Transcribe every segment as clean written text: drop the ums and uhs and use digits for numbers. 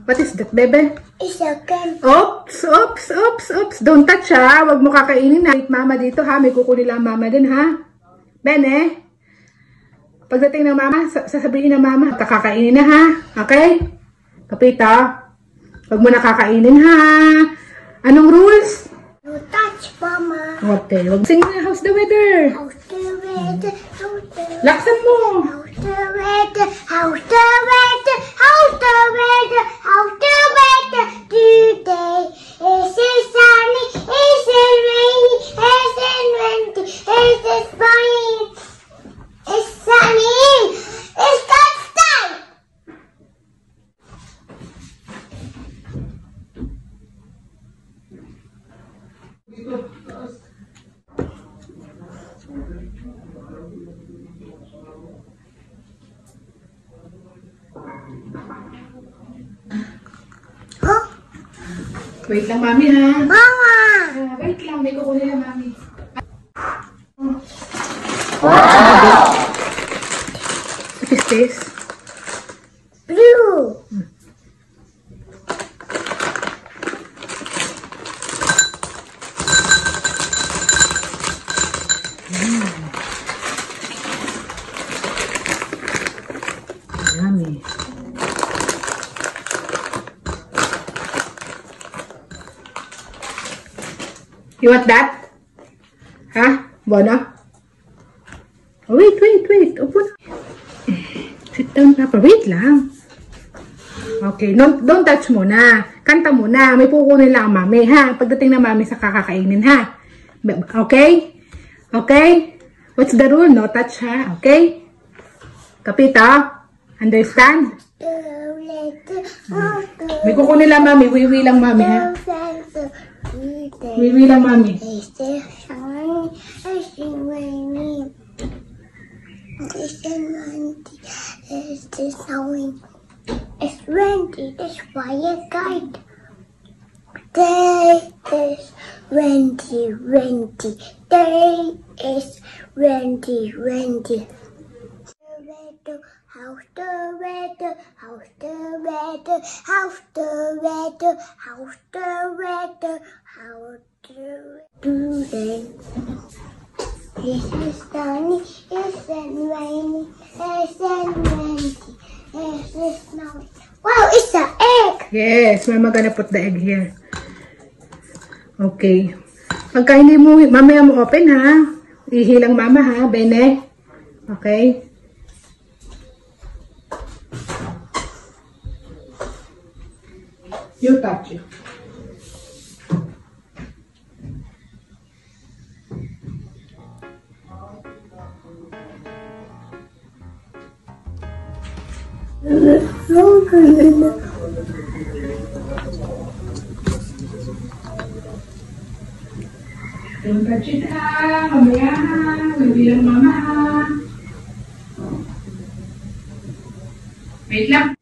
What is that, bebe? It's a gun. Oops, oops, oops, oops. Don't touch, ha. Huwag mo kakainin, ha. Wait, mama dito, ha. May kukunin lang mama din, ha. Bene? Pagdating ng mama, sasabihin ng mama, kakakainin na, ha. Okay? Kapita? Huwag mo na kakainin, ha. Anong rules? No touch, mama. Okay. Sing na, how's the weather? How's the weather? How's the weather? Laksan mo. How's the weather? How's the weather? How's the weather? How's the weather today? Is it sunny? Is it rainy? Is it windy? Is it sunny? It's sunny. It's got sun. Huh? Wait lang, mami, ha. Mama. Wait lang, may kukunin lang, mami. What is this? Blue. Yummy. You want that? Ha? Bona? Oh, wait. Upo na. Sit down, Papa. Wait lang. Okay, don't touch muna. Kanta muna. May pukunin lang, mami, ha? Pagdating na mami sa kakakainin, ha? Okay? Okay? What's the rule? No touch, ha? Okay? Kapita? Understand? May kukunin lang, mami. Wiwi lang, mami, ha? Wiwi lang, mami. Is it sunny? Is it raining? Is it windy? Is it snowing? It's windy. That's why I guide. Day is windy. Day is windy. How's the weather? How's the weather? How's the weather? How's the weather? How's the today? Is it sunny? Is it rainy? Is it windy? Is it snowing? Wow, it's an egg! Yes, mama gonna put the egg here. Okay. Pagka hindi mo, mamaya mo open, ha? Ihilang mama, ha? Bene? Okay? You touch it. Don't touch it, ha? Mamaya, ha? Bibilang mama, ha? Wait lang.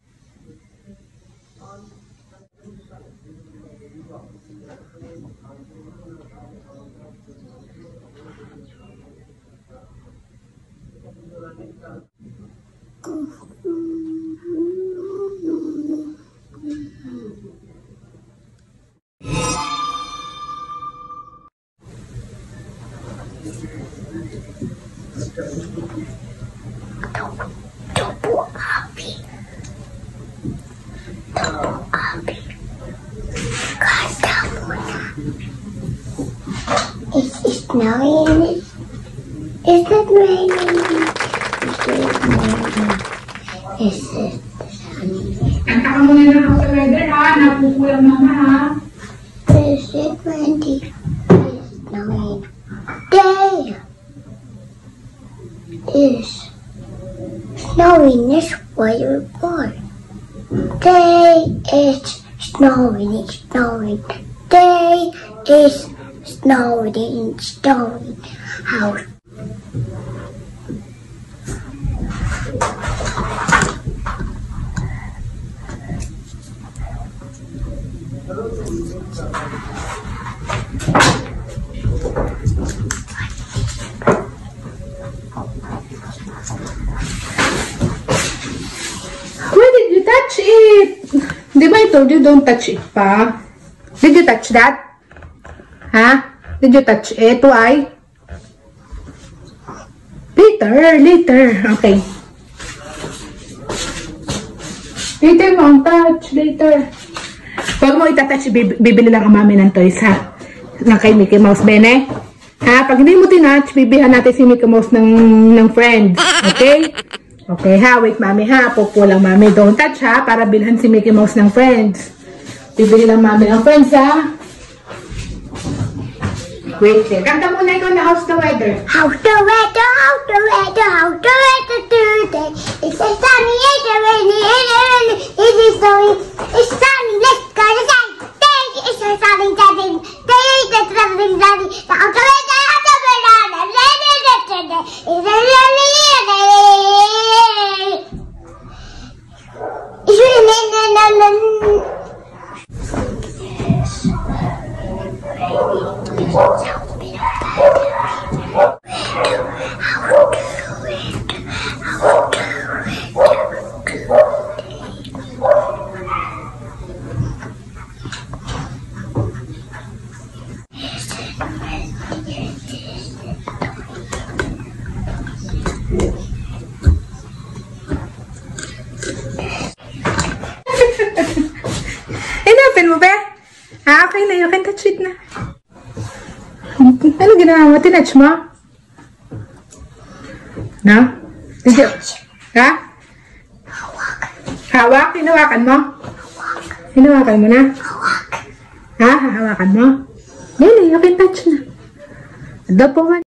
Is it snowing? Is it raining? Is it sunny? Kanta ka muna ng house weather, ha? Napupulang mama, ha? Is it windy? Is it snowing? Day is snowing. Is why you're born. Day is snowing. It's snowing. Day is snowing. House. told you don't touch it pa. Did you touch that? Huh? Did you touch it? Why? Later. Okay. Later mo ang touch. Later. Huwag mo itatouch, bibili lang ang mami ng toys, ha? Na kay Mickey Mouse, Bene? Ha? Pag hindi mo tinouch, bibihan natin si Mickey Mouse ng friends. Okay? Okay, ha? Wait, mami, ha? Pupo lang, mami. Don't touch, ha? Para bilhan si Mickey Mouse ng friends. Bibili lang mami ng friends, ha? Wait, kanta muna ikaw na How's the Weather. How's the weather, how's the weather, how's the weather today? It's a sunny, it's a rainy, it is snowing, it's sunny, let's go to day. It's a sunny, day, it's a sunny, day. How's the weather, how's the weather, it's a sunny, it's raining, Inopen mo ba? Okay na, you can touch it na. Ano ginawa mo? Tinouch mo? No? Did you? Ha? Hawak? Hinawakan mo? Hinawakan mo na? Ha? Hawakan mo? Dili, you can touch na. Dapo man.